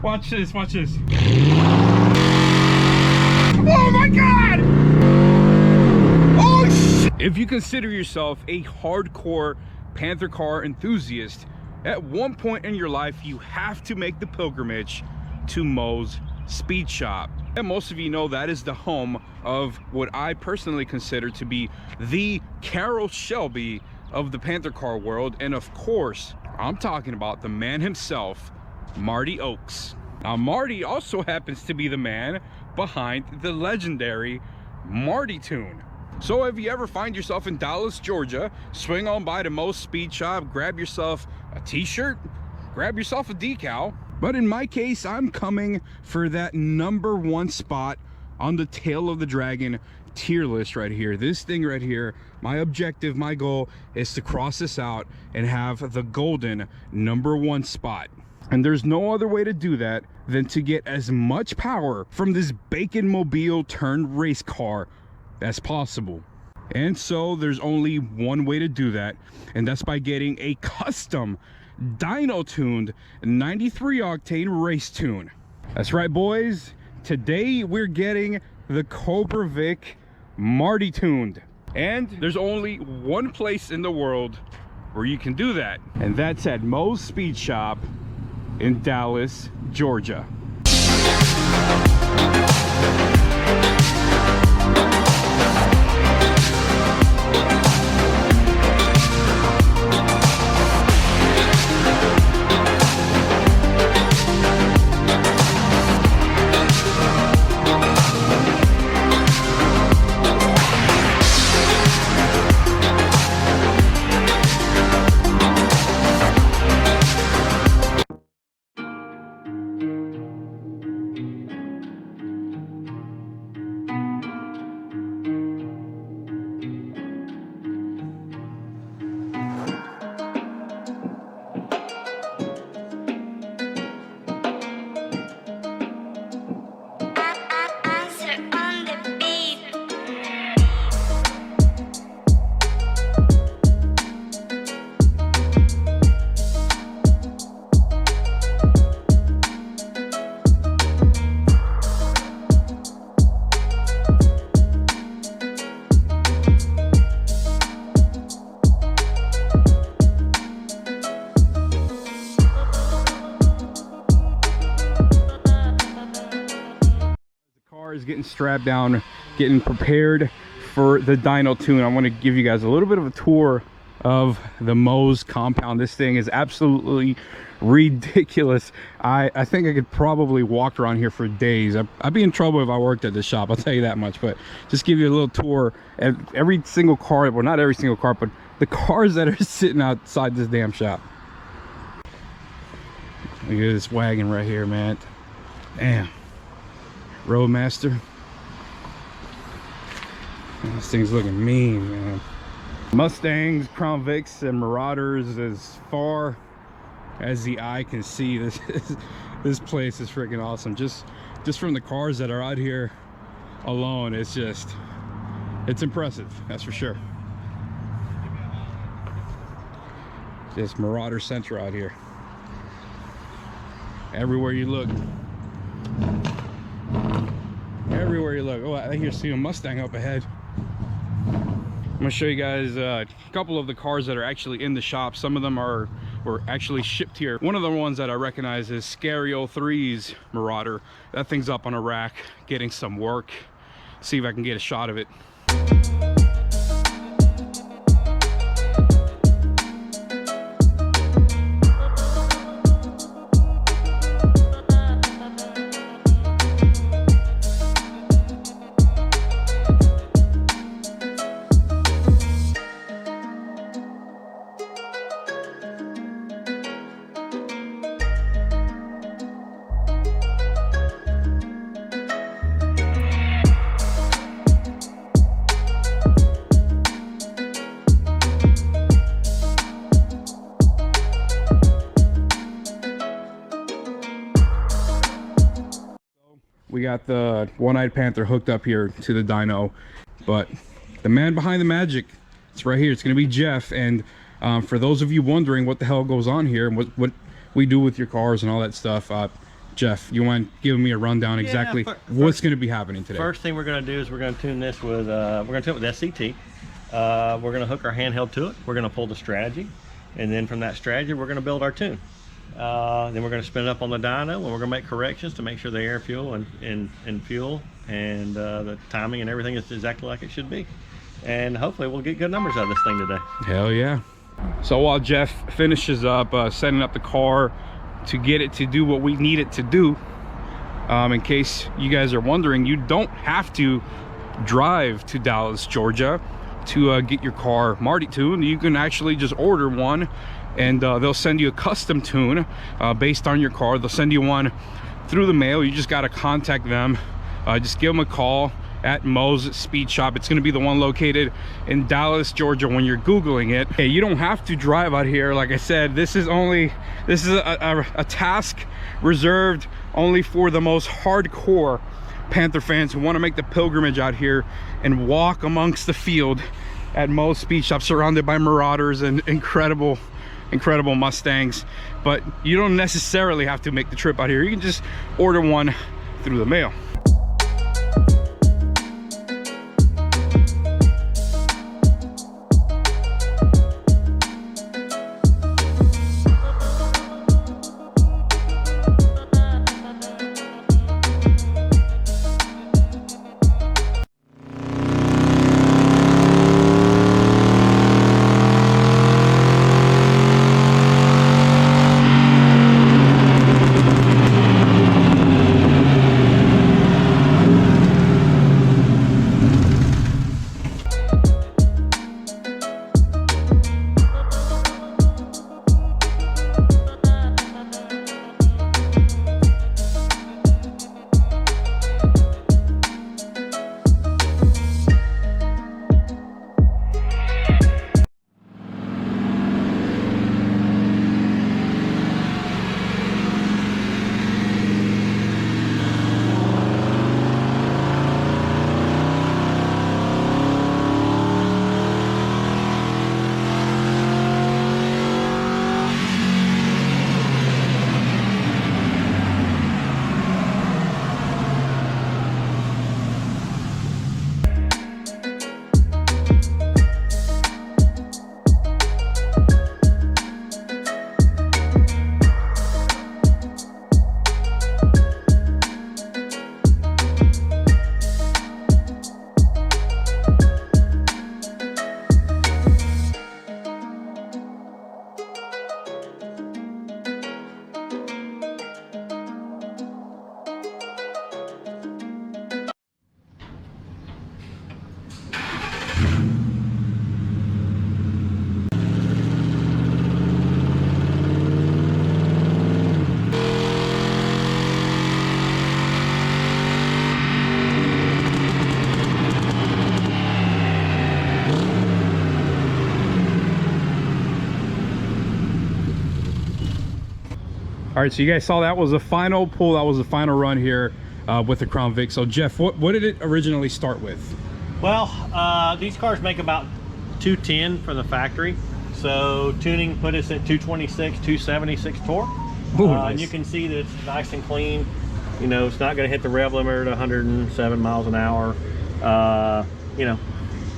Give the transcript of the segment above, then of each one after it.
Watch this, watch this. Oh my God! Oh shit! If you consider yourself a hardcore Panther car enthusiast, at one point in your life, you have to make the pilgrimage to Moe's Speed Shop. And most of you know that is the home of what I personally consider to be the Carroll Shelby of the Panther car world. And of course, I'm talking about the man himself, Marty Oaks. Now, Marty also happens to be the man behind the legendary Marty tune. So if you ever find yourself in Dallas, Georgia, swing on by the Moe's Speed Shop, grab yourself a t-shirt, grab yourself a decal. But in my case, I'm coming for that #1 spot on the Tail of the Dragon tier list right here. This thing right here, my objective, my goal is to cross this out and have the golden #1 spot. And there's no other way to do that than to get as much power from this Bacon Mobile turned race car as possible. And so there's only one way to do that, and that's by getting a custom dyno tuned 93 octane race tune. That's right, boys. Today we're getting the Cobra Vic Marty tuned, and there's only one place in the world where you can do that, and that's at Moe's Speed Shop in Dallas, Georgia. Is getting strapped down, getting prepared for the dyno tune. I want to give you guys a little bit of a tour of the Moe's compound. This thing is absolutely ridiculous. I think I could probably walk around here for days. I'd be in trouble if I worked at this shop, I'll tell you that much. But just give you a little tour at every single car, well, not every single car, but the cars that are sitting outside this damn shop. Look at this wagon right here, man. Damn. Roadmaster. This thing's looking mean, man. Mustangs, Crown Vics, and Marauders as far as the eye can see. This place is freaking awesome. Just from the cars that are out here alone, it's impressive, that's for sure. Just Marauder Center out here. Everywhere you look. Everywhere you look. Oh, I hear see a Mustang up ahead. I'm gonna show you guys a couple of the cars that are actually in the shop. Some of them were actually shipped here. One of the ones that I recognize is Scary 03's Marauder. That thing's up on a rack getting some work. See if I can get a shot of it. We got the One-Eyed Panther hooked up here to the dyno, but the man behind the magic, it's right here. It's going to be Jeff. And for those of you wondering what the hell goes on here and what we do with your cars and all that stuff, Jeff, you want to give me a rundown exactly what's going to be happening today? First thing we're going to do is we're going to tune this with SCT. We're going to hook our handheld to it. We're going to pull the strategy, and then from that strategy we're going to build our tune. Then we're going to spin it up on the dyno, and we're going to make corrections to make sure the air, fuel, and fuel and the timing and everything is exactly like it should be. And hopefully we'll get good numbers out of this thing today. Hell yeah. So while Jeff finishes up setting up the car to get it to do what we need it to do, in case you guys are wondering, you don't have to drive to Dallas, Georgia to get your car Marty tuned. You can actually just order one, and they'll send you a custom tune based on your car. They'll send you one through the mail. You just got to contact them. Just give them a call at Mo's Speed Shop. It's going to be the one located in Dallas, Georgia when you're Googling it. Hey, you don't have to drive out here. Like I said, this is a task reserved only for the most hardcore Panther fans who want to make the pilgrimage out here and walk amongst the field at Mo's Speed Shop, surrounded by Marauders and incredible Mustangs. But you don't necessarily have to make the trip out here. You can just order one through the mail. All right, so you guys saw that was the final pull. That was the final run here with the Crown Vic. So Jeff, what did it originally start with? Well, these cars make about 210 from the factory. So tuning put us at 226, 276 torque. Ooh, nice. And you can see that it's nice and clean. You know, it's not going to hit the rev limiter at 107 miles an hour. You know,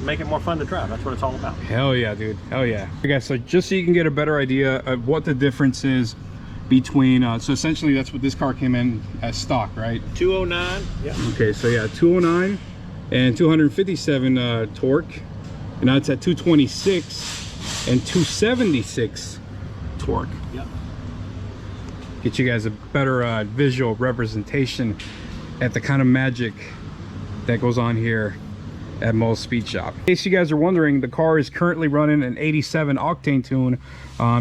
make it more fun to drive. That's what it's all about. Hell yeah, dude. Hell yeah. Okay, so just so you can get a better idea of what the difference is between so essentially that's what this car came in as stock, right? 209. Yeah. Okay, so yeah, 209 and 257 torque, and now it's at 226 and 276 torque. Yep. Get you guys a better visual representation at the kind of magic that goes on here at Mo's Speed Shop. In case you guys are wondering, the car is currently running an 87 octane tune.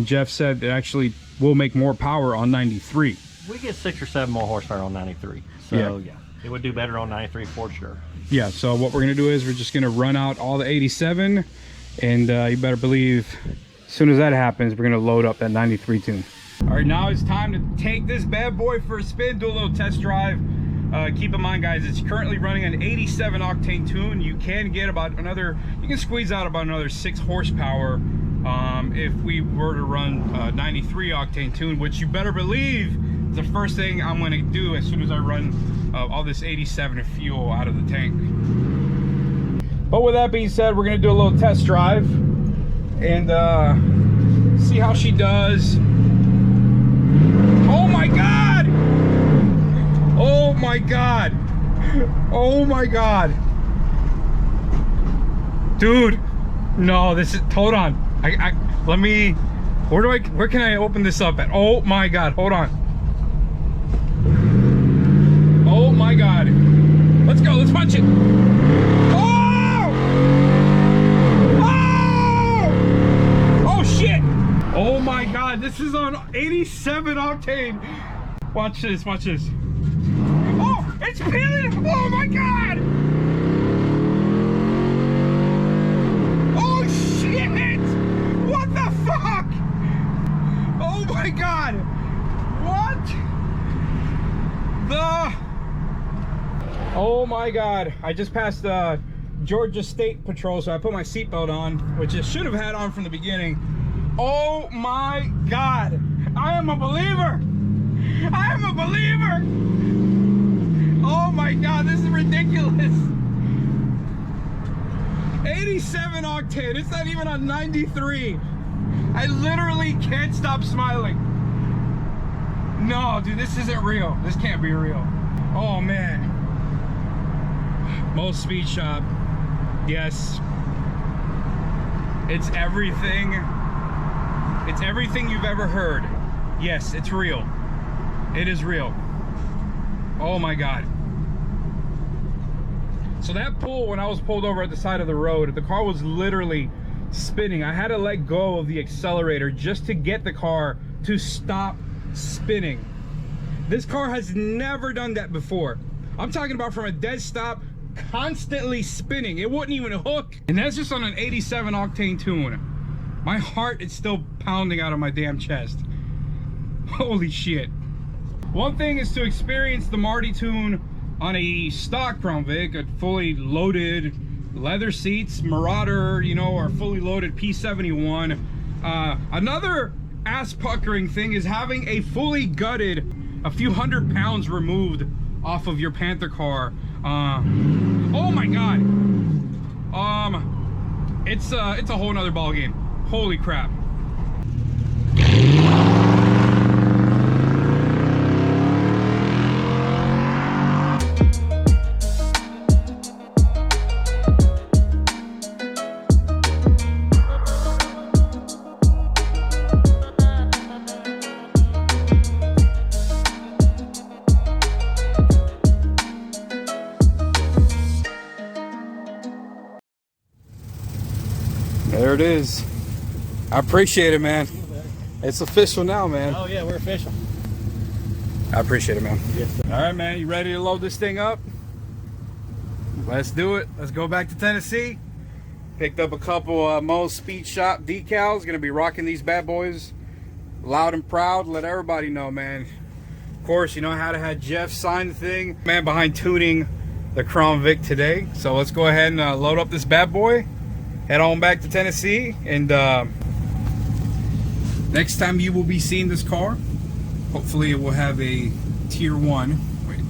Jeff said it actually will make more power on 93. We get 6 or 7 more horsepower on 93. So yeah, it would do better on 93 for sure. Yeah, so what we're gonna do is we're just gonna run out all the 87, and you better believe as soon as that happens, we're gonna load up that 93 tune. All right, now it's time to take this bad boy for a spin, do a little test drive. Keep in mind, guys, it's currently running an 87 octane tune. You can get about another, you can squeeze out about another 6 horsepower if we were to run 93 octane tune, which you better believe It's the first thing I'm gonna do as soon as I run all this 87 fuel out of the tank. But with that being said, we're gonna do a little test drive and see how she does. Oh my God! Oh my God! Oh my God! Dude, no, this is, hold on. Let me, where can I open this up at? Oh my God, hold on. Oh my God. Let's go, let's punch it. Oh! Oh! Oh shit! Oh my God, this is on 87 octane. Watch this, watch this. Oh, it's peeling! Oh my God! Oh shit! What the fuck? Oh my God! What the? Oh my God! I just passed Georgia State Patrol, so I put my seatbelt on, which I should have had on from the beginning. Oh my God! I am a believer! I am a believer! Oh my God, this is ridiculous! 87 octane, it's not even on 93. I literally can't stop smiling. No, dude, this isn't real. This can't be real. Oh man. Most Speed Shop. Yes. It's everything. It's everything you've ever heard. Yes, it's real. It is real. Oh my God. So that pull, when I was pulled over at the side of the road, the car was literally spinning. I had to let go of the accelerator just to get the car to stop spinning. This car has never done that before. I'm talking about from a dead stop, constantly spinning. It wouldn't even hook. And that's just on an 87 octane tune. My heart is still pounding out of my damn chest. Holy shit. One thing is to experience the Marty tune on a stock Crown Vic, a fully loaded leather seats, Marauder, you know, or fully loaded P71. Another ass puckering thing is having a fully gutted, a few 100 pounds removed off of your Panther car. Oh my God. It's a whole nother ball game. Holy crap. There it is. I appreciate it, man. It's official now, man. Oh yeah, we're official. I appreciate it, man. Yes, sir. All right, man. You ready to load this thing up? Let's do it. Let's go back to Tennessee. Picked up a couple Mo's Speed Shop decals. Gonna be rocking these bad boys loud and proud. Let everybody know, man. Of course, you know how to have Jeff sign the thing. Man behind tuning the Crown Vic today. So let's go ahead and load up this bad boy. Head on back to Tennessee, and next time you will be seeing this car, hopefully it will have a tier 1. Wait.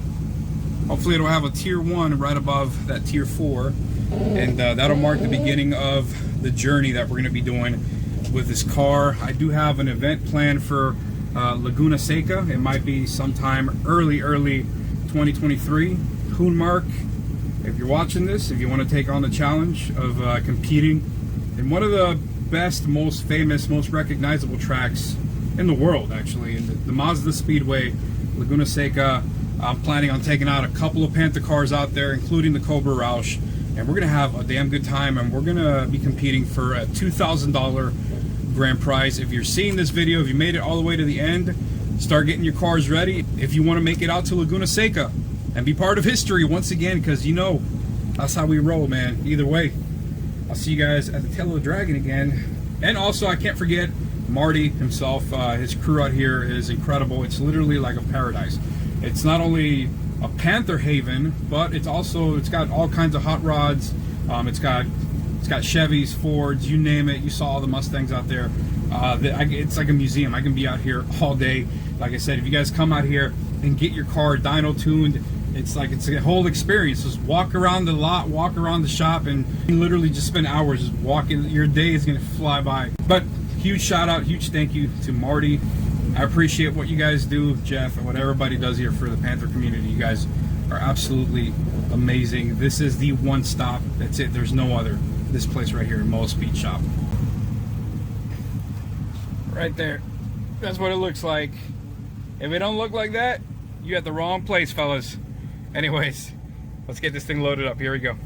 Hopefully it will have a tier 1 right above that tier 4, and that'll mark the beginning of the journey that we're going to be doing with this car. I do have an event planned for Laguna Seca. It might be sometime early 2023. Mark, if you're watching this, if you want to take on the challenge of competing in one of the best, most famous, most recognizable tracks in the world, actually, in the Mazda Speedway, Laguna Seca, I'm planning on taking out a couple of Panther cars out there, including the Cobra Roush, and we're going to have a damn good time, and we're going to be competing for a $2,000 grand prize. If you're seeing this video, if you made it all the way to the end, start getting your cars ready. If you want to make it out to Laguna Seca and be part of history once again, because you know that's how we roll, man. Either way, I'll see you guys at the tail of the dragon again. And also, I can't forget Marty himself. His crew out here is incredible. It's literally like a paradise. It's not only a Panther haven, but it's got all kinds of hot rods. It's got Chevys, Fords, you name it. You saw all the Mustangs out there. It's like a museum. I can be out here all day Like I said, if you guys come out here and get your car dyno tuned, it's a whole experience. Just walk around the lot, walk around the shop, and you literally just spend hours just walking. Your day is gonna fly by. But huge shout out, huge thank you to Marty. I appreciate what you guys do, Jeff, and what everybody does here for the Panther community. You guys are absolutely amazing. This is the one stop. That's it. There's no other. This place right here, Mo's Speed Shop. Right there. That's what it looks like. If it don't look like that, you at the wrong place, fellas. Anyways, let's get this thing loaded up. Here we go.